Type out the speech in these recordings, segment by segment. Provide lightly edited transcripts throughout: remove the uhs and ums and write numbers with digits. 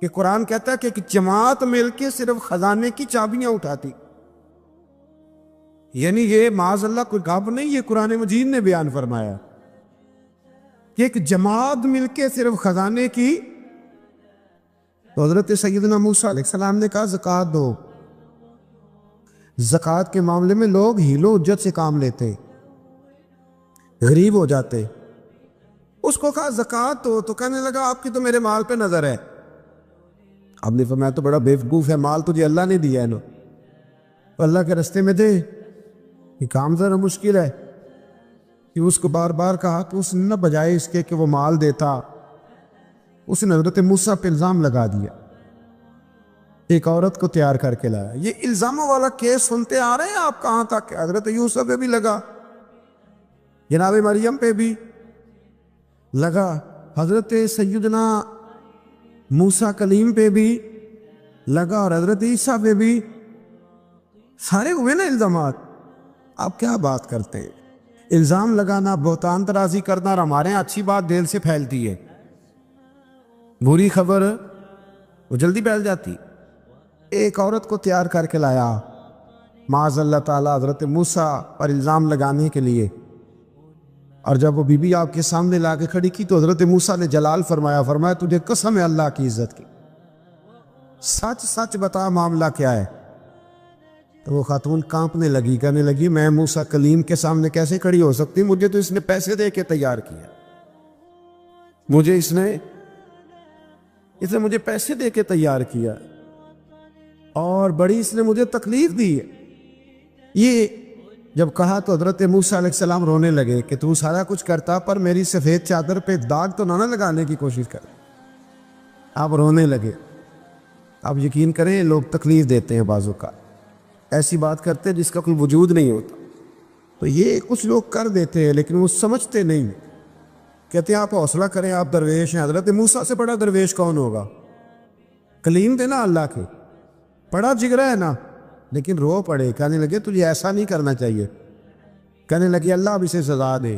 کہ قرآن کہتا ہے کہ ایک جماعت مل کے صرف خزانے کی چابیاں اٹھاتی. یعنی یہ معاذ اللہ کوئی گپ نہیں، یہ قرآن مجید نے بیان فرمایا کہ ایک جماعت مل کے صرف خزانے کی. تو حضرت سیدنا موسیٰ علیہ السلام نے کہا زکوٰۃ دو. زکوٰۃ کے معاملے میں لوگ ہیل و حجت سے کام لیتے، غریب ہو جاتے. اس کو کہا زکوٰۃ دو تو کہنے لگا آپ کی تو میرے مال پہ نظر ہے. اب نے فرمایا تو بڑا بیوقوف ہے، مال تجھے اللہ نے دیا ہے نا، اللہ کے رستے میں دے. یہ کام ذرا مشکل ہے کہ اس کو بار بار کہا کہ اس نے نہ بجائے اس کے کہ وہ مال دیتا، اس نے حضرت موسیٰ پہ الزام لگا دیا، ایک عورت کو تیار کر کے لایا. یہ الزاموں والا کیس سنتے آ رہے ہیں آپ کہاں تک؟ حضرت یوسف پہ بھی لگا، جناب مریم پہ بھی لگا، حضرت سیدنا موسیٰ کلیم پہ بھی لگا، اور حضرت عیسیٰ پہ بھی. سارے ہوئے نا الزامات. آپ کیا بات کرتے ہیں؟ الزام لگانا، بہتان ترازی کرنا، اور ہمارے یہاں اچھی بات دل سے پھیلتی ہے، بری خبر وہ جلدی پھیل جاتی. ایک عورت کو تیار کر کے لایا معاذ اللہ تعالیٰ حضرت موسیٰ پر الزام لگانے کے لیے، اور جب وہ بی بی آپ کے سامنے لا کے کھڑی کی تو حضرت موسیٰ نے جلال فرمایا تجھے قسم ہے اللہ کی عزت کی، سچ سچ بتا معاملہ کیا ہے. تو وہ خاتون کانپنے لگی، کہنے لگی میں موسیٰ کلیم کے سامنے کیسے کھڑی ہو سکتی؟ مجھے تو اس نے پیسے دے کے تیار کیا، مجھے اس نے مجھے پیسے دے کے تیار کیا، اور بڑی اس نے مجھے تکلیف دی ہے. یہ جب کہا تو حضرت موسیٰ علیہ السلام رونے لگے کہ تو سارا کچھ کرتا پر میری سفید چادر پہ داغ تو نہ لگانے کی کوشش کر. آپ رونے لگے. آپ یقین کریں لوگ تکلیف دیتے ہیں بعضوں کا، ایسی بات کرتے جس کا کوئی وجود نہیں ہوتا. تو یہ کچھ لوگ کر دیتے ہیں لیکن وہ سمجھتے نہیں. کہتے ہیں آپ حوصلہ کریں، آپ درویش ہیں. حضرت موسیٰ سے بڑا درویش کون ہوگا؟ کلیم تھے نا اللہ کے، بڑا جگرا ہے نا. لیکن رو پڑے، کہنے لگے تجھے ایسا نہیں کرنا چاہیے. کہنے لگے اللہ اب اسے سزا دے.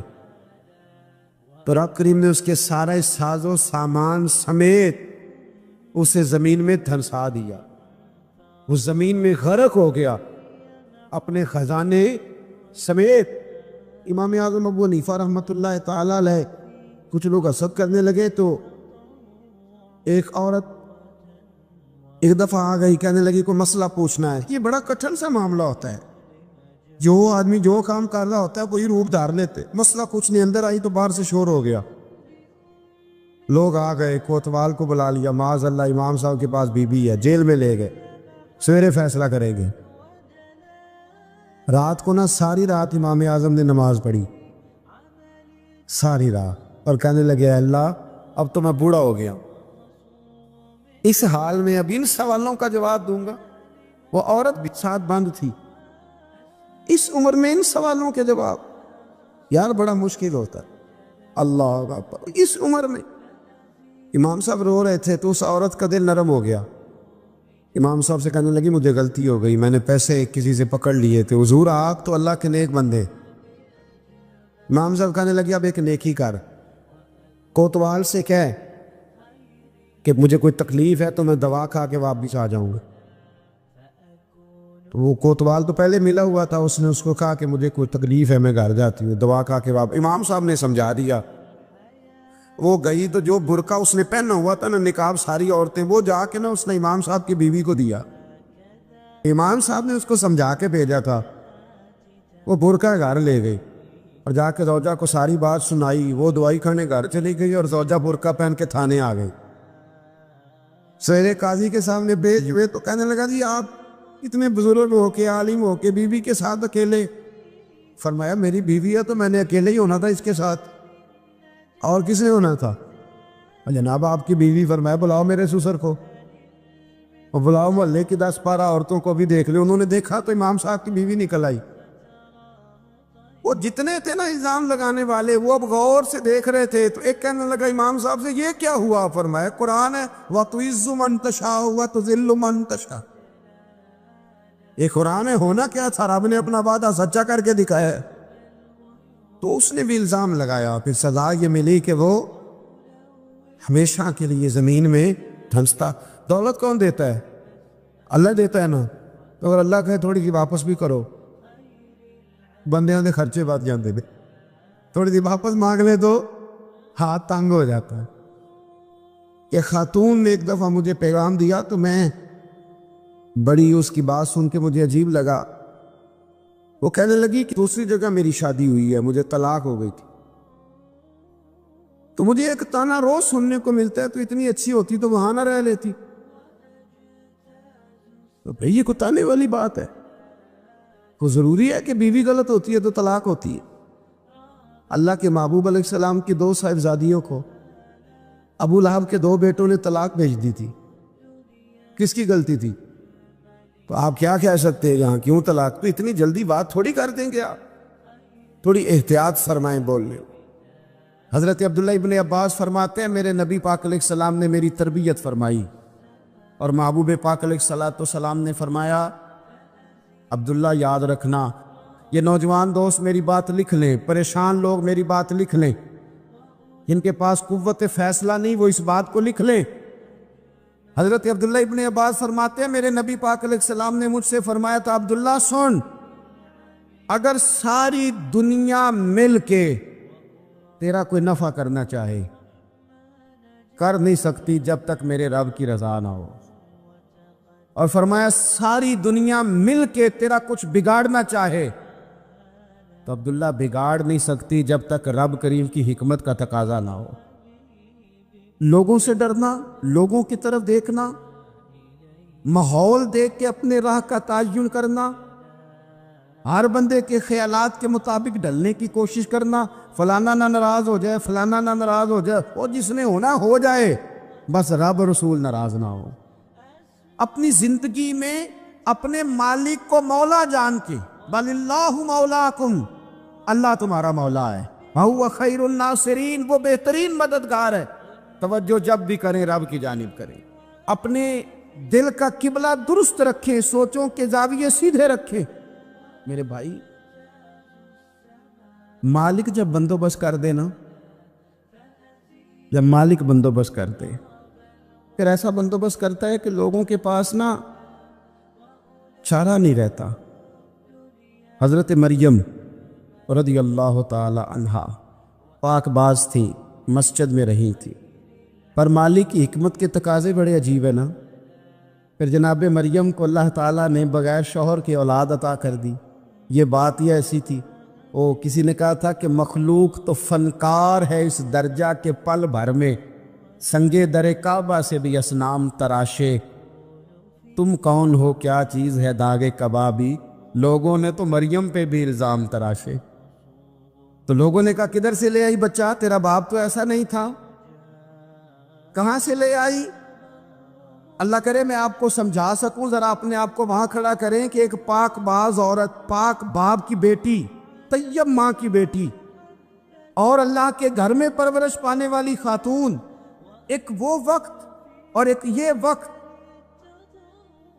تو رب کریم نے اس کے سارے ساز و سامان سمیت اسے زمین میں دھنسا دیا. وہ زمین میں غرق ہو گیا اپنے خزانے سمیت. امام اعظم ابو حنیفہ رحمۃ اللہ تعالی علیہ کچھ لوگ حسد کرنے لگے تو ایک عورت ایک دفعہ آ گئی، کہنے لگی کوئی مسئلہ پوچھنا ہے. یہ بڑا کٹھن سا معاملہ ہوتا ہے، جو آدمی جو کام کر رہا ہوتا ہے وہی روپ دھار لیتے. مسئلہ کچھ نہیں، اندر آئی تو باہر سے شور ہو گیا. لوگ آ گئے، کوتوال کو بلا لیا، معاذ اللہ امام صاحب کے پاس بی بی ہے، جیل میں لے گئے، سویرے فیصلہ کریں گے. رات کو ساری رات امام اعظم نے نماز پڑھی، ساری رات، اور کہنے لگے اللہ اب تو میں بوڑھا ہو گیا، اس حال میں اب ان سوالوں کا جواب دوں گا. وہ عورت بھی ساتھ بند تھی. اس عمر میں ان سوالوں کے جواب یار بڑا مشکل ہوتا ہے. اللہ اکبر. اس عمر میں امام صاحب رو رہے تھے تو اس عورت کا دل نرم ہو گیا. امام صاحب سے کہنے لگی مجھے غلطی ہو گئی، میں نے پیسے کسی سے پکڑ لیے تھے. حضور آپ تو اللہ کے نیک بندے. امام صاحب کہنے لگے اب ایک نیکی کر، کوتوال سے کہہ کہ مجھے کوئی تکلیف ہے تو میں دوا کھا کے واپس آ جاؤں گا. تو وہ کوتوال تو پہلے ملا ہوا تھا، اس نے اس کو کہا کہ مجھے کوئی تکلیف ہے میں گھر جاتی ہوں، دوا کھا کے واپس. امام صاحب نے سمجھا دیا. وہ گئی تو جو برقع اس نے پہنا ہوا تھا نا، نقاب ساری عورتیں، وہ جا کے اس نے امام صاحب کی بیوی کو دیا. امام صاحب نے اس کو سمجھا کے بھیجا تھا. وہ برقع گھر لے گئی اور جا کے زوجہ کو ساری بات سنائی. وہ دوائی کھانے گھر چلی گئی اور زوجہ برقع پہن کے تھانے آ گئی. سویرے قاضی کے سامنے بھیج ہوئے تو کہنے لگا جی آپ اتنے بزرگ ہو کے عالم ہو کے بیوی کے ساتھ اکیلے. فرمایا میری بیوی ہے تو میں نے اکیلے ہی ہونا تھا اس کے ساتھ، اور کس نے ہونا تھا؟ جناب آپ کی بیوی. فرمایا بلاؤ میرے سسر کو، اور بلاؤ محلے کی 10-12 عورتوں کو بھی دیکھ لے. انہوں نے دیکھا تو امام صاحب کی بیوی نکل آئی. وہ جتنے تھے نا الزام لگانے والے وہ اب غور سے دیکھ رہے تھے. تو ایک کہنے لگا امام صاحب سے یہ کیا ہوا؟ فرمایا قرآن ہے وَتُعِزُّ مَن تَشَاءُ وَتُذِلُّ مَن تَشَاءُ. یہ قرآن ہے، ہونا کیا تھا؟ رب نے اپنا وعدہ سچا کر کے دکھایا ہے. تو اس نے بھی الزام لگایا. پھر سزا یہ ملی کہ وہ ہمیشہ کے لیے زمین میں دھنستا. دولت کون دیتا ہے؟ اللہ دیتا ہے نا. تو اگر اللہ کہے تھوڑی سی واپس بھی کرو, بندیاں دے خرچے بات جاندے نے, تھوڑی سی واپس مانگ لے تو ہاتھ تنگ ہو جاتا ہے. کہ خاتون نے ایک دفعہ مجھے پیغام دیا تو میں بڑی اس کی بات سن کے مجھے عجیب لگا. وہ کہنے لگی کہ دوسری جگہ میری شادی ہوئی ہے, مجھے طلاق ہو گئی تھی, تو مجھے ایک تانا روز سننے کو ملتا ہے تو اتنی اچھی ہوتی تو وہاں نہ رہ لیتی. تو بھئی یہ کوئی تانے والی بات ہے؟ وہ ضروری ہے کہ بیوی غلط ہوتی ہے تو طلاق ہوتی ہے؟ اللہ کے محبوب علیہ السلام کی 2 صاحبزادیوں کو ابو لہب کے 2 بیٹوں نے طلاق بھیج دی تھی. کس کی غلطی تھی؟ تو آپ کیا کہہ سکتے ہیں یہاں کیوں طلاق؟ تو اتنی جلدی بات تھوڑی کر دیں گے آپ, تھوڑی احتیاط فرمائیں بولنے. حضرت عبداللہ ابن عباس فرماتے ہیں میرے نبی پاک علیہ السلام نے میری تربیت فرمائی, اور محبوب پاک علیہ السلام نے فرمایا عبداللہ یاد رکھنا, یہ نوجوان دوست میری بات لکھ لیں, پریشان لوگ میری بات لکھ لیں, جن کے پاس قوت فیصلہ نہیں وہ اس بات کو لکھ لیں. حضرت عبداللہ ابن عباس فرماتے ہیں میرے نبی پاک علیہ السلام نے مجھ سے فرمایا تھا عبداللہ سن, اگر ساری دنیا مل کے تیرا کوئی نفع کرنا چاہے کر نہیں سکتی جب تک میرے رب کی رضا نہ ہو. اور فرمایا ساری دنیا مل کے تیرا کچھ بگاڑنا چاہے تو عبداللہ بگاڑ نہیں سکتی جب تک رب کریم کی حکمت کا تقاضا نہ ہو. لوگوں سے ڈرنا, لوگوں کی طرف دیکھنا, ماحول دیکھ کے اپنے راہ کا تعین کرنا, ہر بندے کے خیالات کے مطابق ڈھلنے کی کوشش کرنا, فلانا نہ ناراض ہو جائے, فلانا نہ ناراض ہو جائے, وہ جس نے ہونا ہو جائے, بس رب رسول ناراض نہ ہو. اپنی زندگی میں اپنے مالک کو مولا جان کے, بل اللہ مولاکم, اللہ تمہارا مولا ہے, وَهُوَ خَيْرُ النَّاصِرِينَ, وہ بہترین مددگار ہے. توجہ جب بھی کریں رب کی جانب کریں, اپنے دل کا قبلہ درست رکھیں, سوچوں کے زاویے سیدھے رکھیں. میرے بھائی مالک جب بندوبست کر دے نا, جب مالک بندوبست کر دے پھر ایسا بندوبست کرتا ہے کہ لوگوں کے پاس نا چارہ نہیں رہتا. حضرت مریم رضی اللہ تعالی عنہا پاک باز تھی, مسجد میں رہی تھی, پر مالک کی حکمت کے تقاضے بڑے عجیب ہے نا. پھر جناب مریم کو اللہ تعالیٰ نے بغیر شوہر کی اولاد عطا کر دی. یہ بات یہ ایسی تھی, کسی نے کہا تھا کہ مخلوق تو فنکار ہے اس درجہ کے پل بھر میں سنگے در کعبہ سے بھی اصنام تراشے, تم کون ہو کیا چیز ہے داغے کبابی, لوگوں نے تو مریم پہ بھی الزام تراشے. تو لوگوں نے کہا کدھر سے لے آئی بچہ, تیرا باپ تو ایسا نہیں تھا, کہاں سے لے آئی؟ اللہ کرے میں آپ کو سمجھا سکوں, ذرا اپنے آپ کو وہاں کھڑا کریں کہ ایک پاک باز عورت, پاک باپ کی بیٹی, طیب ماں کی بیٹی, اور اللہ کے گھر میں پرورش پانے والی خاتون, ایک وہ وقت اور ایک یہ وقت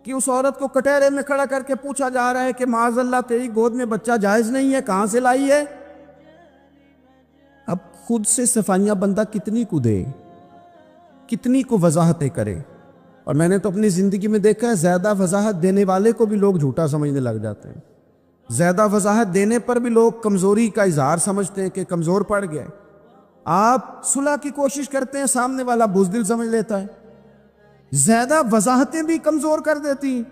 کہ اس عورت کو کٹہرے میں کھڑا کر کے پوچھا جا رہا ہے کہ معاذ اللہ تیری گود میں بچہ جائز نہیں ہے, کہاں سے لائی ہے؟ اب خود سے صفائیاں بندہ کتنی کو دے, کتنی کو وضاحتیں کرے. اور میں نے تو اپنی زندگی میں دیکھا ہے زیادہ وضاحت دینے والے کو بھی لوگ جھوٹا سمجھنے لگ جاتے ہیں, زیادہ وضاحت دینے پر بھی لوگ کمزوری کا اظہار سمجھتے ہیں کہ کمزور پڑ گئے. آپ صلح کی کوشش کرتے ہیں, سامنے والا بزدل سمجھ لیتا ہے. زیادہ وضاحتیں بھی کمزور کر دیتی ہیں.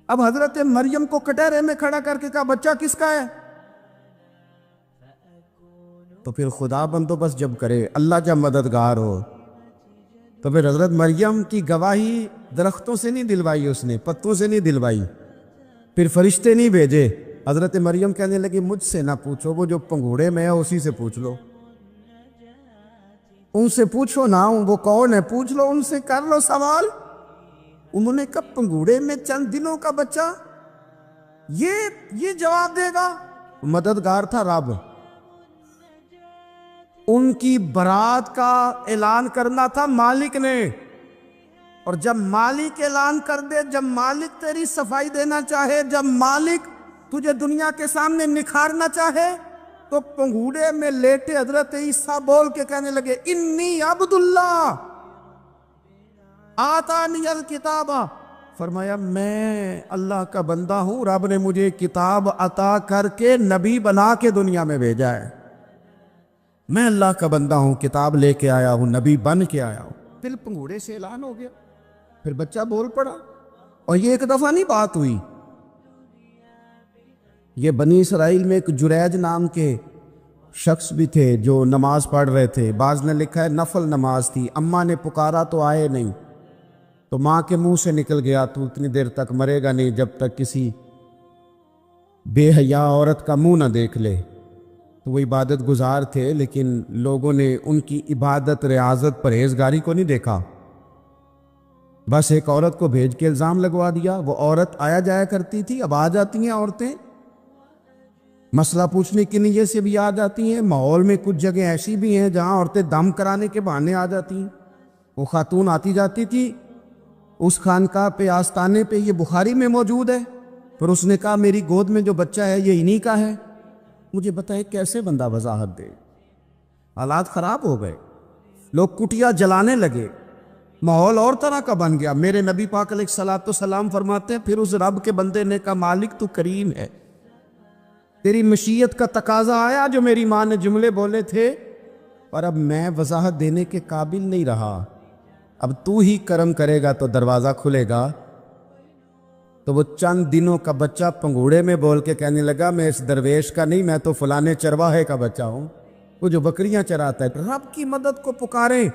اب حضرت مریم کو کٹہرے میں کھڑا کر کے کہا بچہ کس کا ہے؟ تو پھر خدا بندوبست جب کرے, اللہ جب مددگار ہو, تو پھر حضرت مریم کی گواہی درختوں سے نہیں دلوائی, اس نے پتوں سے نہیں دلوائی, پھر فرشتے نہیں بھیجے. حضرت مریم کہنے لگی مجھ سے نہ پوچھو, وہ جو پنگوڑے میں ہے اسی سے پوچھ لو, ان سے پوچھو نا, وہ کون ہے پوچھ لو, ان سے کر لو سوال. انہوں نے کہا پنگوڑے میں چند دنوں کا بچہ, یہ جواب دے گا؟ مددگار تھا رب, ان کی برات کا اعلان کرنا تھا مالک نے. اور جب مالک اعلان کر دے, جب مالک تیری صفائی دینا چاہے, جب مالک تجھے دنیا کے سامنے نکھارنا چاہے, تو پنگوڑے میں لیٹے حضرت عیسیٰ بول کے کہنے لگے انی عبداللہ, آتانی الکتاب، فرمایا میں اللہ کا بندہ ہوں، رب نے مجھے کتاب عطا کر کے نبی بنا کے دنیا میں بھیجا ہے، میں اللہ کا بندہ ہوں، کتاب لے کے آیا ہوں، نبی بن کے آیا ہوں۔ دل پنگوڑے سے اعلان ہو گیا، پھر بچہ بول پڑا، اور یہ ایک دفعہ نہیں بات ہوئی۔ یہ بنی اسرائیل میں ایک جریج نام کے شخص بھی تھے جو نماز پڑھ رہے تھے، بعض نے لکھا ہے نفل نماز تھی، اماں نے پکارا تو آئے نہیں، تو ماں کے منہ سے نکل گیا تو اتنی دیر تک مرے گا نہیں جب تک کسی بے حیا عورت کا منہ نہ دیکھ لے۔ تو وہ عبادت گزار تھے، لیکن لوگوں نے ان کی عبادت، ریاضت، پرہیزگاری کو نہیں دیکھا، بس ایک عورت کو بھیج کے الزام لگوا دیا۔ وہ عورت آیا جایا کرتی تھی، اب آ جاتی ہیں عورتیں، مسئلہ پوچھنے کی نیت سے بھی آ جاتی ہیں۔ ماحول میں کچھ جگہ ایسی بھی ہیں جہاں عورتیں دم کرانے کے بہانے آ جاتی ہیں۔ وہ خاتون آتی جاتی تھی اس خانقاہ پہ، آستانے پہ، یہ بخاری میں موجود ہے، پر اس نے کہا میری گود میں جو بچہ ہے یہ انہی کا ہے۔ مجھے بتائے کیسے بندہ وضاحت دے؟ حالات خراب ہو گئے، لوگ کٹیا جلانے لگے، ماحول اور طرح کا بن گیا۔ میرے نبی پاک علیہ الصلوۃ والسلام فرماتے ہیں پھر اس رب کے بندے نے کہا مالک تو کریم ہے، تیری مشیت کا تقاضا آیا جو میری ماں نے جملے بولے تھے، اور اب میں وضاحت دینے کے قابل نہیں رہا، اب تو ہی کرم کرے گا تو دروازہ کھلے گا۔ تو وہ چند دنوں کا بچہ پنگوڑے میں بول کے کہنے لگا میں اس درویش کا نہیں، میں تو فلانے چرواہے کا بچہ ہوں، وہ جو بکریاں چراتا ہے۔ رب کی مدد کو پکاریں،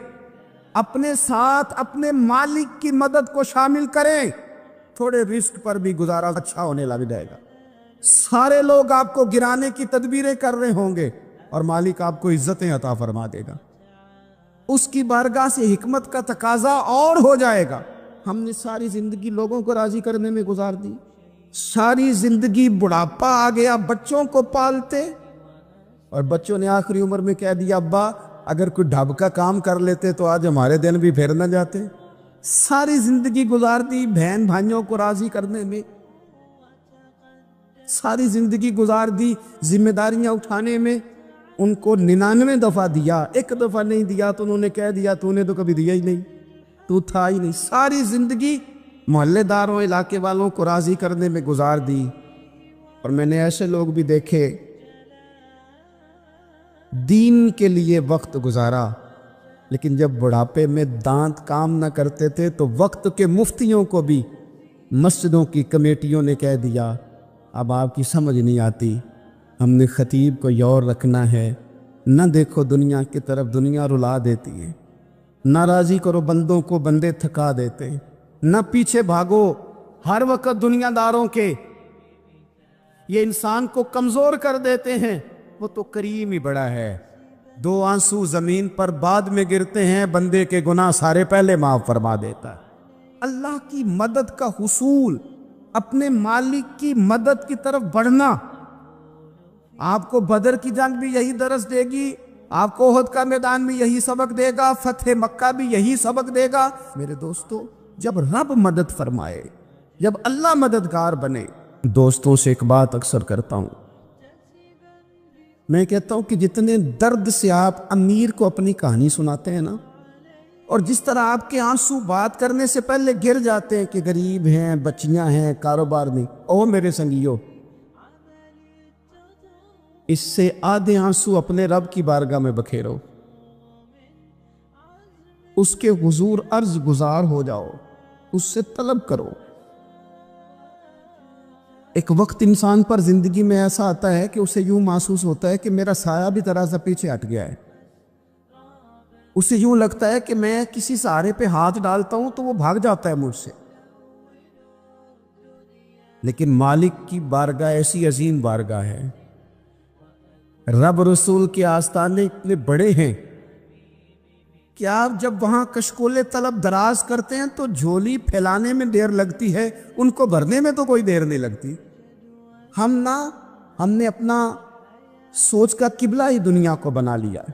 اپنے ساتھ اپنے مالک کی مدد کو شامل کریں، تھوڑے رزق پر بھی گزارا اچھا ہونے لگ جائے گا۔ سارے لوگ آپ کو گرانے کی تدبیریں کر رہے ہوں گے اور مالک آپ کو عزتیں عطا فرما دے گا، اس کی بارگاہ سے حکمت کا تقاضا اور ہو جائے گا۔ ہم نے ساری زندگی لوگوں کو راضی کرنے میں گزار دی، ساری زندگی بڑھاپا آ گیا بچوں کو پالتے، اور بچوں نے آخری عمر میں کہہ دیا ابا اگر کوئی ڈھب کا کام کر لیتے تو آج ہمارے دن بھی پھر نہ جاتے۔ ساری زندگی گزار دی بہن بھائیوں کو راضی کرنے میں، ساری زندگی گزار دی ذمہ داریاں اٹھانے میں، ان کو 99 دفعہ دیا، ایک دفعہ نہیں دیا تو انہوں نے کہہ دیا تو نے تو کبھی دیا ہی نہیں، تو تھا ہی نہیں۔ ساری زندگی محلے داروں، علاقے والوں کو راضی کرنے میں گزار دی۔ اور میں نے ایسے لوگ بھی دیکھے دین کے لیے وقت گزارا، لیکن جب بڑھاپے میں دانت کام نہ کرتے تھے تو وقت کے مفتیوں کو بھی مسجدوں کی کمیٹیوں نے کہہ دیا اب آپ کی سمجھ نہیں آتی، ہم نے خطیب کو یور رکھنا ہے، نہ دیکھو دنیا کی طرف، دنیا رلا دیتی ہے، نہ راضی کرو بندوں کو، بندے تھکا دیتے، نہ پیچھے بھاگو ہر وقت دنیا داروں کے، یہ انسان کو کمزور کر دیتے ہیں۔ وہ تو کریم ہی بڑا ہے، 2 آنسو زمین پر بعد میں گرتے ہیں، بندے کے گناہ سارے پہلے معاف فرما دیتا ہے۔ اللہ کی مدد کا حصول، اپنے مالک کی مدد کی طرف بڑھنا، آپ کو بدر کی جنگ بھی یہی درس دے گی، آپ کو احد کا میدان بھی یہی سبق دے گا، فتح مکہ بھی یہی سبق دے گا۔ میرے دوستو جب رب مدد فرمائے، جب اللہ مددگار بنے، دوستوں سے ایک بات اکثر کرتا ہوں، میں کہتا ہوں کہ جتنے درد سے آپ امیر کو اپنی کہانی سناتے ہیں نا، اور جس طرح آپ کے آنسو بات کرنے سے پہلے گر جاتے ہیں کہ غریب ہیں، بچیاں ہیں، کاروبار نہیں، او میرے سنگیو، اس سے آدھے آنسو اپنے رب کی بارگاہ میں بکھیرو، اس کے حضور عرض گزار ہو جاؤ، اس سے طلب کرو۔ ایک وقت انسان پر زندگی میں ایسا آتا ہے کہ اسے یوں محسوس ہوتا ہے کہ میرا سایہ بھی ذرا سا پیچھے ہٹ گیا ہے، اسے یوں لگتا ہے کہ میں کسی سہارے پہ ہاتھ ڈالتا ہوں تو وہ بھاگ جاتا ہے مجھ سے، لیکن مالک کی بارگاہ ایسی عظیم بارگاہ ہے، رب رسول کے آستانے اتنے بڑے ہیں کہ آپ جب وہاں کشکول طلب دراز کرتے ہیں تو جھولی پھیلانے میں دیر لگتی ہے، ان کو بھرنے میں تو کوئی دیر نہیں لگتی۔ ہم نے اپنا سوچ کا قبلہ ہی دنیا کو بنا لیا ہے۔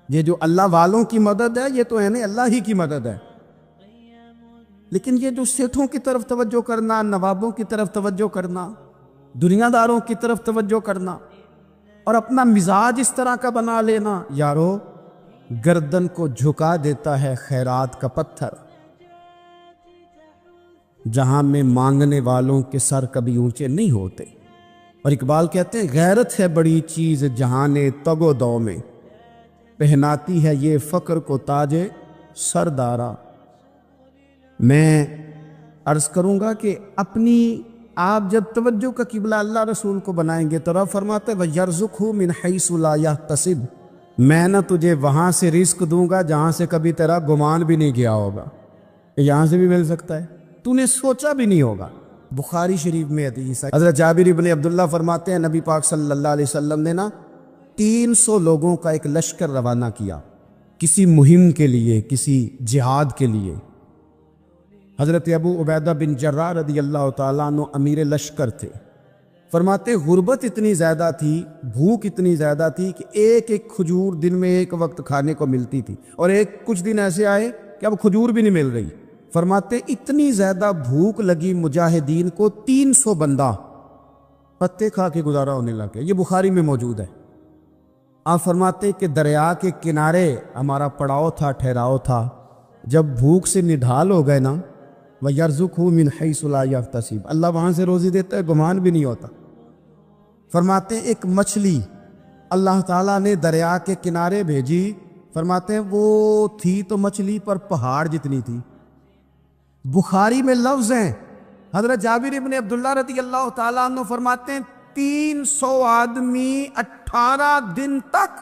یہ جو اللہ والوں کی مدد ہے یہ تو یعنی اللہ ہی کی مدد ہے، لیکن یہ جو سیٹھوں کی طرف توجہ کرنا، نوابوں کی طرف توجہ کرنا، دنیا داروں کی طرف توجہ کرنا، اور اپنا مزاج اس طرح کا بنا لینا، یارو گردن کو جھکا دیتا ہے خیرات کا پتھر، جہاں میں مانگنے والوں کے سر کبھی اونچے نہیں ہوتے۔ اور اقبال کہتے ہیں غیرت ہے بڑی چیز جہان تگ و دو میں، پہناتی ہے یہ فقر کو تاج سردارا۔ میں عرض کروں گا کہ اپنی آپ جب توجہ کا قبلہ اللہ رسول کو بنائیں گے تو رب فرماتے وَيَرْزُقْهُ مِنْ حَيْثُ لَا يَحْتَسِبُ، میں نہ تجھے وہاں سے رزق دوں گا جہاں سے کبھی تیرا گمان بھی نہیں کیا ہوگا، یہاں سے بھی مل سکتا ہے، تو نے سوچا بھی نہیں ہوگا۔ بخاری شریف میں حدیث ہے، حضرت جابر ابن عبداللہ فرماتے ہیں نبی پاک صلی اللہ علیہ وسلم نے 300 لوگوں کا ایک لشکر روانہ کیا کسی مہم کے لیے، کسی جہاد کے لیے۔ حضرت ابو عبیدہ بن جراح رضی اللہ تعالیٰ عنہ امیر لشکر تھے۔ فرماتے غربت اتنی زیادہ تھی، بھوک اتنی زیادہ تھی کہ ایک ایک کھجور دن میں ایک وقت کھانے کو ملتی تھی، اور کچھ دن ایسے آئے کہ اب کھجور بھی نہیں مل رہی۔ فرماتے اتنی زیادہ بھوک لگی مجاہدین کو 300 بندہ پتے کھا کے گزارا ہونے لگے۔ یہ بخاری میں موجود ہے۔ آپ فرماتے کہ دریا کے کنارے ہمارا پڑاؤ تھا، ٹھہراؤ تھا، جب بھوک سے نڈھال ہو گئے نا وَيَرْزُقْهُ مِنْ حَيْثُ لَا يَحْتَسِبُ، اللہ وہاں سے روزی دیتا ہے، گمان بھی نہیں ہوتا۔ فرماتے ہیں ایک مچھلی اللہ تعالیٰ نے دریا کے کنارے بھیجی، فرماتے ہیں وہ تھی تو مچھلی پر پہاڑ جتنی تھی۔ بخاری میں لفظ ہیں، حضرت جابر ابن عبداللہ رضی اللہ تعالیٰ عنہ فرماتے ہیں 300 آدمی 18 دن تک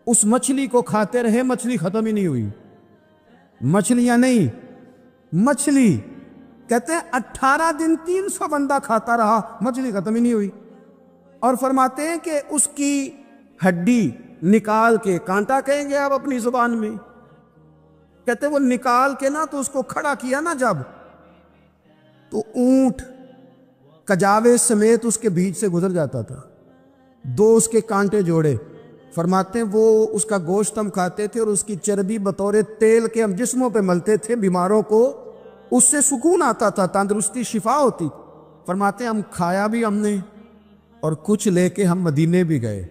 اس مچھلی کو کھاتے رہے، مچھلی ختم ہی نہیں ہوئی۔ مچھلیاں نہیں، مچھلی کہتے ہیں 18 دن 300 بندہ کھاتا رہا، مچھلی ختم ہی نہیں ہوئی۔ اور فرماتے ہیں کہ اس کی ہڈی نکال کے، کانٹا کہیں گے آپ اپنی زبان میں، کہتے ہیں وہ نکال کے تو اس کو کھڑا کیا جب، تو اونٹ کجاوے سمیت اس کے بیچ سے گزر جاتا تھا، 2 اس کے کانٹے جوڑے۔ فرماتے ہیں وہ اس کا گوشت ہم کھاتے تھے اور اس کی چربی بطور تیل کے ہم جسموں پہ ملتے تھے، بیماروں کو اس سے سکون آتا تھا، تندرستی شفا ہوتی۔ فرماتے ہیں ہم کھایا بھی ہم نے، اور کچھ لے کے ہم مدینے بھی گئے،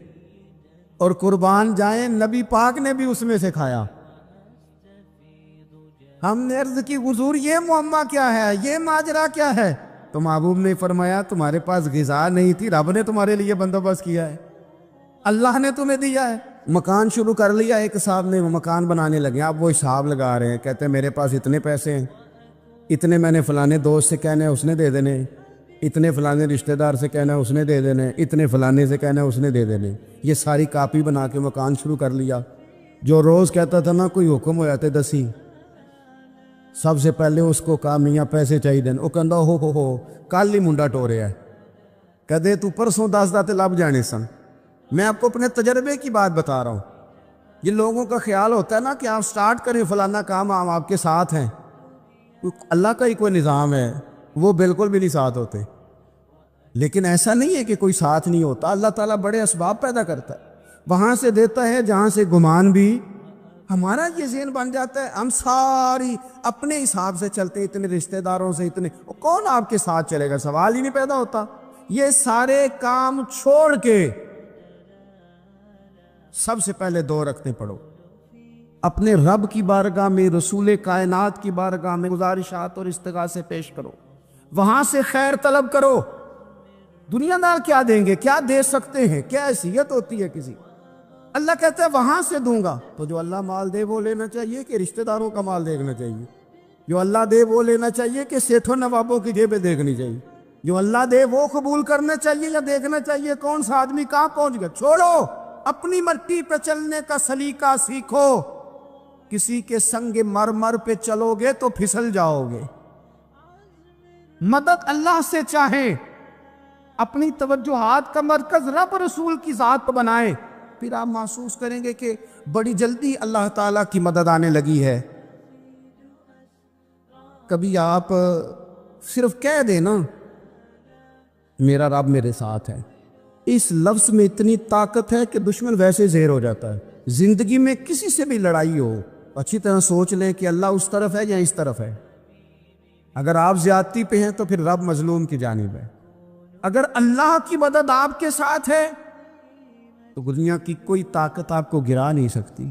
اور قربان جائیں نبی پاک نے بھی اس میں سے کھایا۔ ہم نے عرض کی حضور یہ معاملہ کیا ہے، یہ ماجرا کیا ہے؟ تو محبوب نے فرمایا تمہارے پاس غذا نہیں تھی، رب نے تمہارے لیے بندوبست کیا ہے، اللہ نے تمہیں دیا ہے۔ مکان شروع کر لیا، ایک صاحب نے وہ مکان بنانے لگے، آپ وہ حساب لگا رہے ہیں، کہتے ہیں میرے پاس اتنے پیسے ہیں، اتنے میں نے فلانے دوست سے کہنا ہے اس نے دے دینے، اتنے فلانے رشتہ دار سے کہنا ہے اس نے دے دینے، اتنے فلانے سے کہنا ہے اس نے دے دینے۔ یہ ساری کاپی بنا کے مکان شروع کر لیا۔ جو روز کہتا تھا کوئی حکم ہو جاتے 10 سب سے پہلے اس کو کہا میاں پیسے چاہیے دین، وہ کہندا ہو کل ہی منڈا ٹوریا ہے، کہتے تو پرسوں 10 داتے لب جانے سن۔ میں آپ کو اپنے تجربے کی بات بتا رہا ہوں۔ یہ لوگوں کا خیال ہوتا ہے کہ آپ سٹارٹ کریں فلانا کام، ہم آپ کے ساتھ ہیں، اللہ کا ہی کوئی نظام ہے، وہ بالکل بھی نہیں ساتھ ہوتے۔ لیکن ایسا نہیں ہے کہ کوئی ساتھ نہیں ہوتا، اللہ تعالیٰ بڑے اسباب پیدا کرتا ہے، وہاں سے دیتا ہے جہاں سے گمان بھی۔ ہمارا یہ ذہن بن جاتا ہے ہم ساری اپنے حساب سے چلتے، اتنے رشتہ داروں سے، اتنے کون آپ کے ساتھ چلے گا، سوال ہی نہیں پیدا ہوتا۔ یہ سارے کام چھوڑ کے سب سے پہلے 2 رکعتیں پڑھو، اپنے رب کی بارگاہ میں، رسول کائنات کی بارگاہ میں گزارشات اور استغاثے پیش کرو، وہاں سے خیر طلب کرو۔ دنیا دار کیا دیں گے، کیا دے سکتے ہیں، کیا حیثیت ہوتی ہے کسی؟ اللہ کہتا ہے وہاں سے دوں گا۔ تو جو اللہ مال دے وہ لینا چاہیے کہ رشتہ داروں کا مال دیکھنا چاہیے؟ جو اللہ دے وہ لینا چاہیے کہ سیٹھوں نوابوں کی جیبیں دیکھنی چاہیے؟ جو اللہ دے وہ قبول کرنا چاہیے یا دیکھنا چاہیے کون سا آدمی کہاں پہنچ گیا؟ چھوڑو، اپنی مٹی پہ چلنے کا سلیقہ سیکھو۔ کسی کے سنگ مرمر پہ چلو گے تو پھسل جاؤ گے۔ مدد اللہ سے چاہیں، اپنی توجہات کا مرکز رب رسول کی ذات پر بنائیں، پھر آپ محسوس کریں گے کہ بڑی جلدی اللہ تعالیٰ کی مدد آنے لگی ہے۔ کبھی آپ صرف کہہ دیں میرا رب میرے ساتھ ہے، اس لفظ میں اتنی طاقت ہے کہ دشمن ویسے زہر ہو جاتا ہے۔ زندگی میں کسی سے بھی لڑائی ہو، اچھی طرح سوچ لیں کہ اللہ اس طرف ہے یا اس طرف ہے۔ اگر آپ زیادتی پہ ہیں تو پھر رب مظلوم کی جانب ہے۔ اگر اللہ کی مدد آپ کے ساتھ ہے تو دنیا کی کوئی طاقت آپ کو گرا نہیں سکتی۔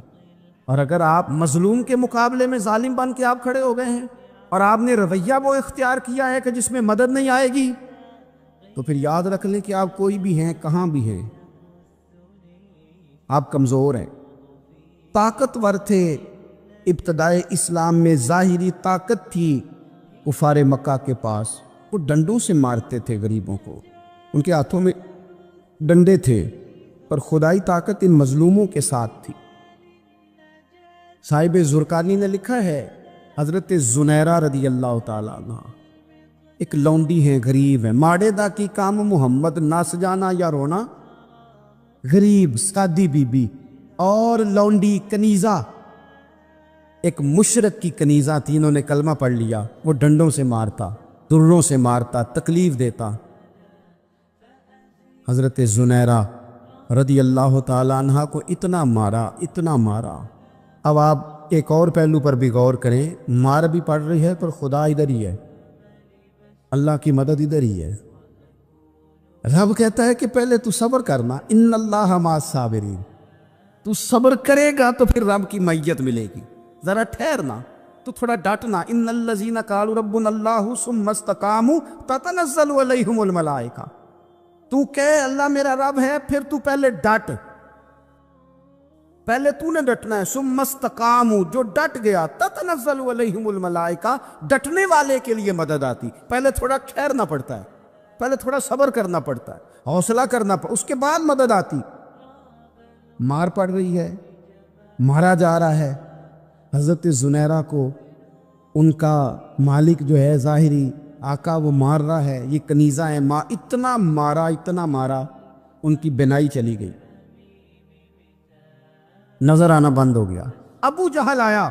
اور اگر آپ مظلوم کے مقابلے میں ظالم بن کے آپ کھڑے ہو گئے ہیں اور آپ نے رویہ وہ اختیار کیا ہے کہ جس میں مدد نہیں آئے گی، تو پھر یاد رکھ لیں کہ آپ کوئی بھی ہیں، کہاں بھی ہیں، آپ کمزور ہیں۔ طاقتور تھے ابتدائے اسلام میں، ظاہری طاقت تھی کفار مکہ کے پاس، وہ ڈنڈوں سے مارتے تھے غریبوں کو، ان کے ہاتھوں میں ڈنڈے تھے، پر خدائی طاقت ان مظلوموں کے ساتھ تھی۔ صاحب زرقانی نے لکھا ہے، حضرت زنیرہ رضی اللہ تعالیٰ عنہ ایک لونڈی ہیں، غریب ہیں، ماڑے دا کی کام محمد نہ سجانا یا رونا، غریب سادی بی بی اور لونڈی کنیزہ، ایک مشرک کی کنیزہ تھی، انہوں نے کلمہ پڑھ لیا، وہ ڈنڈوں سے مارتا، دروں سے مارتا، تکلیف دیتا۔ حضرت زنیرہ رضی اللہ تعالیٰ عنہ کو اتنا مارا، اتنا مارا۔ اب آپ ایک اور پہلو پر بھی غور کریں، مار بھی پڑ رہی ہے پر خدا ادھر ہی ہے، اللہ کی مدد ادھر ہی ہے۔ رب کہتا ہے کہ پہلے تو صبر کرنا، ان اللہ مع الصابرین، تو صبر کرے گا تو پھر رب کی معیت ملے گی، ذرا ٹھہرنا، تو تھوڑا ڈٹنا۔ ان الذین قالوا ربنا اللہ ثم استقاموا تتنزل علیہم الملائکہ، تو کہے اللہ میرا رب ہے، پھر تو پہلے ڈٹ، پہلے تو نے ڈٹنا ہے۔ ثم استقاموا، جو ڈٹ گیا، تتنزل علیہم الملائکہ، ڈٹنے والے کے لیے مدد آتی، پہلے تھوڑا ٹھہرنا پڑتا ہے، پہلے تھوڑا صبر کرنا پڑتا ہے، حوصلہ کرنا پڑتا، اس کے بعد مدد آتی۔ مار پڑ رہی ہے، مارا جا رہا ہے، حضرت زنیرہ کو ان کا مالک جو ہے ظاہری آقا وہ مار رہا ہے، یہ کنیزہ ہے، اتنا مارا، اتنا مارا، ان کی بینائی چلی گئی، نظر آنا بند ہو گیا۔ ابو جہل آیا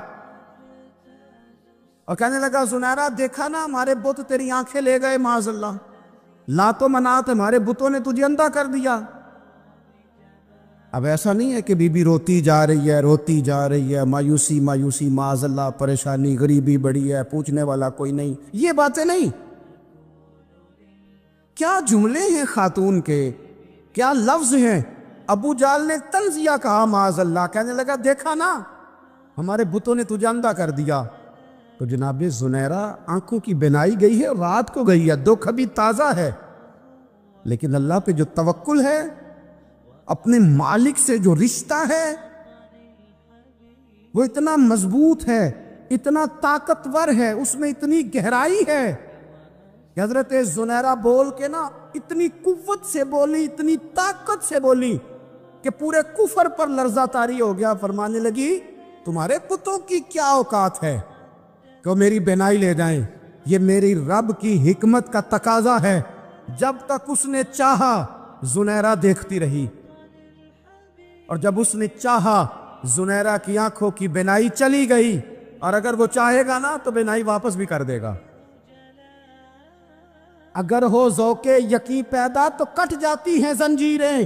اور کہنے لگا زنیرہ دیکھا نا ہمارے بت تیری آنکھیں لے گئے، معاذ اللہ، لات و منات ہمارے بتوں نے تجھے اندھا کر دیا۔ اب ایسا نہیں ہے کہ بی بی روتی جا رہی ہے، روتی جا رہی ہے، مایوسی مایوسی، معاذ اللہ، پریشانی، غریبی بڑی ہے، پوچھنے والا کوئی نہیں، یہ باتیں نہیں۔ کیا جملے ہیں خاتون کے، کیا لفظ ہیں۔ ابو جال نے تنزیہ کہا، معاذ اللہ، کہنے لگا دیکھا نا ہمارے بتوں نے تجھے اندھا کر دیا۔ تو جناب زنیرہ آنکھوں کی بینائی گئی ہے، رات کو گئی ہے، دکھ ابھی تازہ ہے، لیکن اللہ پہ جو توکل ہے، اپنے مالک سے جو رشتہ ہے، وہ اتنا مضبوط ہے، اتنا طاقتور ہے، اس میں اتنی گہرائی ہے کہ حضرت زنیرہ بول کے نا اتنی قوت سے بولی، اتنی طاقت سے بولی کہ پورے کفر پر لرزہ طاری ہو گیا۔ فرمانے لگی تمہارے بتوں کی کیا اوقات ہے کہ وہ میری بینائی لے جائیں، یہ میری رب کی حکمت کا تقاضا ہے۔ جب تک اس نے چاہا زنیرہ دیکھتی رہی، اور جب اس نے چاہا زنیرہ کی آنکھوں کی بینائی چلی گئی، اور اگر وہ چاہے گا نا تو بینائی واپس بھی کر دے گا۔ اگر ہو ذوق یقین پیدا تو کٹ جاتی ہیں زنجیریں،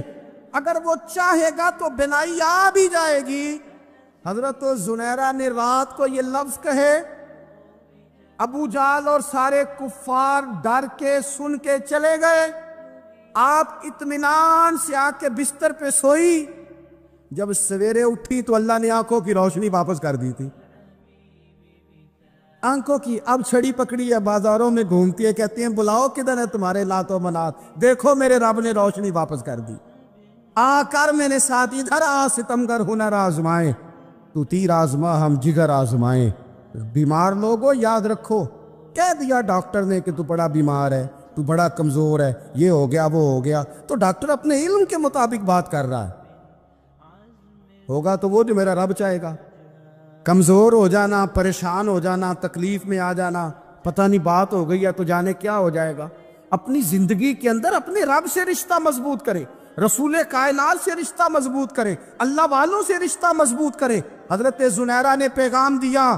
اگر وہ چاہے گا تو بینائی آ بھی جائے گی۔ حضرت زنیرہ نے رات کو یہ لفظ کہے، ابو جال اور سارے کفار ڈر کے سن کے چلے گئے، آپ اطمینان سے آ کے بستر پہ سوئی۔ جب سویرے اٹھی تو اللہ نے آنکھوں کی روشنی واپس کر دی تھی، آنکھوں کی۔ اب چھڑی پکڑی ہے، بازاروں میں گھومتی ہے، کہتی ہیں بلاؤ کدھر ہے تمہارے لات و منات، دیکھو میرے رب نے روشنی واپس کر دی۔ آ کر میرے ساتھ ادھر آ، ستمگر ہنر آزمائے، تو تیر آزما ہم جگر آزمائے۔ بیمار لوگوں یاد رکھو، کہہ دیا ڈاکٹر نے کہ تو بڑا بیمار ہے، تو بڑا کمزور ہے، یہ ہو گیا وہ ہو گیا، تو ڈاکٹر اپنے علم کے مطابق بات کر رہا ہے، ہوگا تو وہ جو میرا رب چاہے گا۔ کمزور ہو جانا، پریشان ہو جانا، تکلیف میں آ جانا، پتہ نہیں بات ہو گئی ہے تو جانے کیا ہو جائے گا۔ اپنی زندگی کے اندر اپنے رب سے رشتہ مضبوط کرے، رسول کائنات سے رشتہ مضبوط کرے، اللہ والوں سے رشتہ مضبوط کرے۔ حضرت زنیرہ نے پیغام دیا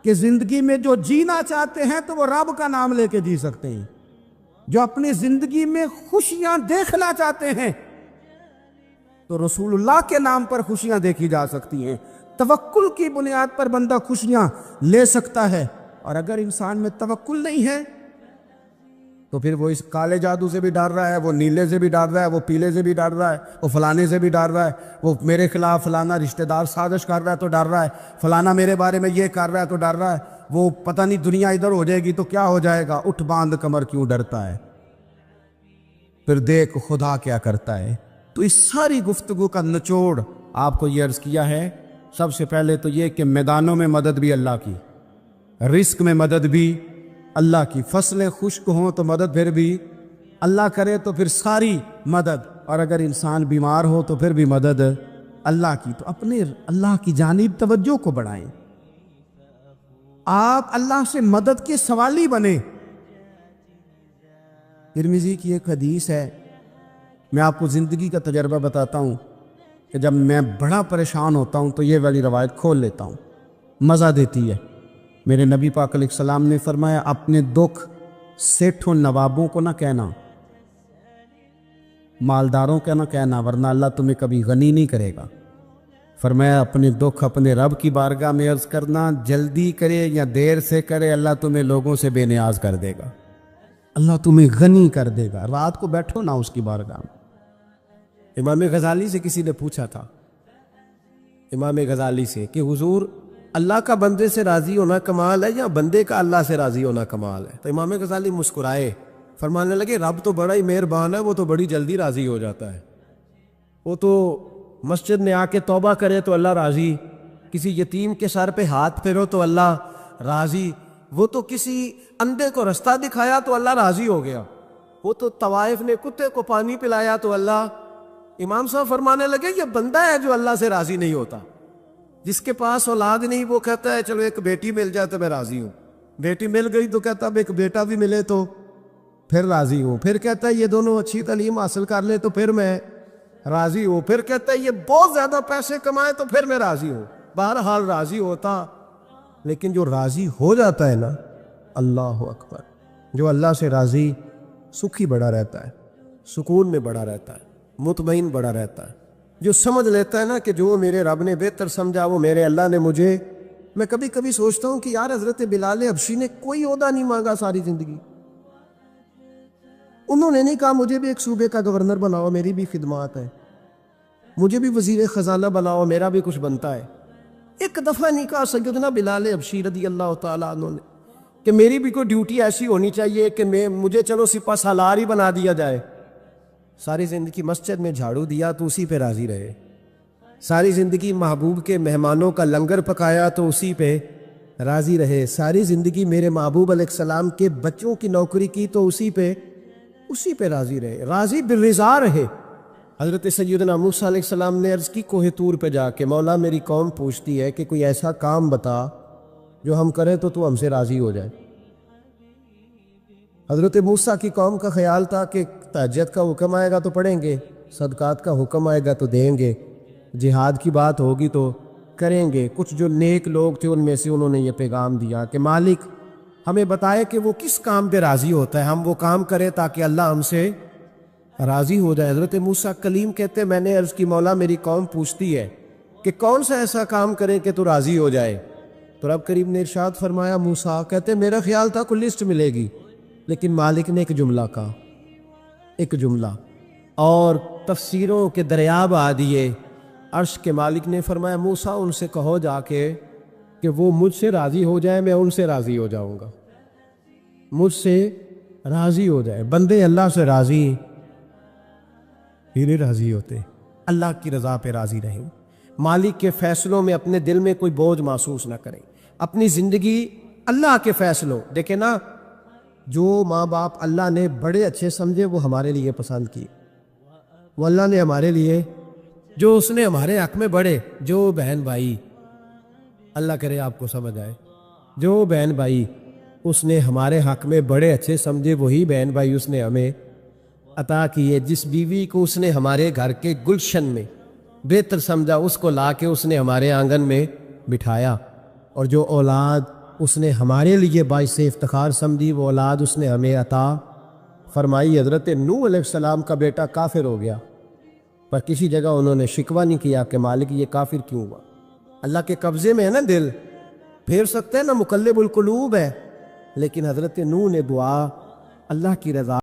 کہ زندگی میں جو جینا چاہتے ہیں تو وہ رب کا نام لے کے جی سکتے ہیں، جو اپنی زندگی میں خوشیاں دیکھنا چاہتے ہیں تو رسول اللہ کے نام پر خوشیاں دیکھی جا سکتی ہیں۔ توکل کی بنیاد پر بندہ خوشیاں لے سکتا ہے، اور اگر انسان میں توکل نہیں ہے تو پھر وہ اس کالے جادو سے بھی ڈر رہا ہے، وہ نیلے سے بھی ڈر رہا ہے، وہ پیلے سے بھی ڈر رہا ہے، وہ فلانے سے بھی ڈر رہا ہے، وہ میرے خلاف فلانا رشتہ دار سازش کر رہا ہے تو ڈر رہا ہے، فلانا میرے بارے میں یہ کر رہا ہے تو ڈر رہا ہے، وہ پتہ نہیں دنیا ادھر ہو جائے گی تو کیا ہو جائے گا، اٹھ باندھ کمر کیوں ڈرتا ہے؟ پھر دیکھ خدا کیا کرتا ہے۔ تو اس ساری گفتگو کا نچوڑ آپ کو یہ عرض کیا ہے، سب سے پہلے تو یہ کہ میدانوں میں مدد بھی اللہ کی، رزق میں مدد بھی اللہ کی، فصلیں خشک ہوں تو مدد پھر بھی اللہ کرے، تو پھر ساری مدد، اور اگر انسان بیمار ہو تو پھر بھی مدد اللہ کی۔ تو اپنے اللہ کی جانب توجہ کو بڑھائیں، آپ اللہ سے مدد کے سوالی بنیں۔ ترمذی کی ایک حدیث ہے، میں آپ کو زندگی کا تجربہ بتاتا ہوں کہ جب میں بڑا پریشان ہوتا ہوں تو یہ والی روایت کھول لیتا ہوں، مزہ دیتی ہے۔ میرے نبی پاک علیہ السلام نے فرمایا، اپنے دکھ سیٹھوں نوابوں کو نہ کہنا، مالداروں کا نہ کہنا، ورنہ اللہ تمہیں کبھی غنی نہیں کرے گا۔ فرمایا اپنے دکھ اپنے رب کی بارگاہ میں عرض کرنا، جلدی کرے یا دیر سے کرے اللہ تمہیں لوگوں سے بے نیاز کر دے گا، اللہ تمہیں غنی کر دے گا۔ رات کو بیٹھو نہ اس کی بارگاہ میں۔ امام غزالی سے کسی نے پوچھا تھا، امام غزالی سے، کہ حضور اللہ کا بندے سے راضی ہونا کمال ہے یا بندے کا اللہ سے راضی ہونا کمال ہے؟ تو امام غزالی مسکرائے، فرمانے لگے رب تو بڑا ہی مہربان ہے، وہ تو بڑی جلدی راضی ہو جاتا ہے، وہ تو مسجد میں آ کے توبہ کرے تو اللہ راضی، کسی یتیم کے سر پہ ہاتھ پھیرو تو اللہ راضی، وہ تو کسی اندھے کو رستہ دکھایا تو اللہ راضی ہو گیا، وہ تو طوائف نے کتے کو پانی پلایا تو اللہ۔ امام صاحب فرمانے لگے یہ بندہ ہے جو اللہ سے راضی نہیں ہوتا، جس کے پاس اولاد نہیں وہ کہتا ہے چلو ایک بیٹی مل جائے تو میں راضی ہوں، بیٹی مل گئی تو کہتا اب ایک بیٹا بھی ملے تو پھر راضی ہوں، پھر کہتا ہے یہ دونوں اچھی تعلیم حاصل کر لے تو پھر میں راضی ہوں، پھر کہتا ہے یہ بہت زیادہ پیسے کمائے تو پھر میں راضی ہوں۔ بہرحال راضی ہوتا، لیکن جو راضی ہو جاتا ہے نا، اللہ اکبر، جو اللہ سے راضی سکھی بڑا رہتا ہے، سکون میں بڑا رہتا ہے، مطمئن بڑا رہتا ہے، جو سمجھ لیتا ہے نا کہ جو میرے رب نے بہتر سمجھا وہ میرے اللہ نے مجھے۔ میں کبھی کبھی سوچتا ہوں کہ یار حضرت بلال حبشی نے کوئی عہدہ نہیں مانگا ساری زندگی، انہوں نے نہیں کہا مجھے بھی ایک صوبے کا گورنر بناؤ میری بھی خدمات ہے، مجھے بھی وزیر خزانہ بناؤ میرا بھی کچھ بنتا ہے۔ ایک دفعہ نہیں کہا سیدنا بلال حبشی رضی اللہ تعالیٰ عنہ نے کہ میری بھی کوئی ڈیوٹی ایسی ہونی چاہیے کہ مجھے چلو سپہ سالار ہی بنا دیا جائے۔ ساری زندگی مسجد میں جھاڑو دیا تو اسی پہ راضی رہے، ساری زندگی محبوب کے مہمانوں کا لنگر پکایا تو اسی پہ راضی رہے، ساری زندگی میرے محبوب علیہ السلام کے بچوں کی نوکری کی تو اسی پہ راضی رہے، راضی بالرضا رہے۔ حضرت سیدنا موسیٰ علیہ السلام نے عرض کی کوہ طور پہ جا کے، مولا میری قوم پوچھتی ہے کہ کوئی ایسا کام بتا جو ہم کریں تو ہم سے راضی ہو جائے۔ حضرت موسیٰ کی قوم کا خیال تھا کہ تہجد کا حکم آئے گا تو پڑھیں گے، صدقات کا حکم آئے گا تو دیں گے، جہاد کی بات ہوگی تو کریں گے۔ کچھ جو نیک لوگ تھے ان میں سے انہوں نے یہ پیغام دیا کہ مالک ہمیں بتائے کہ وہ کس کام پہ راضی ہوتا ہے، ہم وہ کام کریں تاکہ اللہ ہم سے راضی ہو جائے۔ حضرت موسیٰ کلیم کہتے میں نے عرض کی مولا میری قوم پوچھتی ہے کہ کون سا ایسا کام کریں کہ تو راضی ہو جائے، تو رب کریم نے ارشاد فرمایا موسیٰ کہتے میرا خیال تھا کوئی لسٹ ملے گی، لیکن مالک نے ایک جملہ کہا، ایک جملہ، اور تفسیروں کے دریا بہا دیے۔ عرش کے مالک نے فرمایا موسیٰ ان سے کہو جا کے کہ وہ مجھ سے راضی ہو جائے، میں ان سے راضی ہو جاؤں گا، مجھ سے راضی ہو جائے۔ بندے اللہ سے راضی ہی نہیں راضی ہوتے، اللہ کی رضا پہ راضی رہیں، مالک کے فیصلوں میں اپنے دل میں کوئی بوجھ محسوس نہ کریں، اپنی زندگی اللہ کے فیصلوں دیکھیں نا، جو ماں باپ اللہ نے بڑے اچھے سمجھے وہ ہمارے لیے پسند کی، وہ اللہ نے ہمارے لیے جو اس نے ہمارے حق میں بڑے، جو بہن بھائی اللہ کرے آپ کو سمجھ آئے، جو بہن بھائی اس نے ہمارے حق میں بڑے اچھے سمجھے وہی بہن بھائی اس نے ہمیں عطا کیے۔ جس بیوی کو اس نے ہمارے گھر کے گلشن میں بہتر سمجھا اس کو لا کے اس نے ہمارے آنگن میں بٹھایا، اور جو اولاد اس نے ہمارے لیے باعث افتخار سمجھی وہ اولاد اس نے ہمیں عطا فرمائی۔ حضرت نوح علیہ السلام کا بیٹا کافر ہو گیا، پر کسی جگہ انہوں نے شکوہ نہیں کیا کہ مالک یہ کافر کیوں ہوا، اللہ کے قبضے میں ہے نا، دل پھیر سکتے ہیں نا، مقلب القلوب ہے، لیکن حضرت نوح نے دعا اللہ کی رضا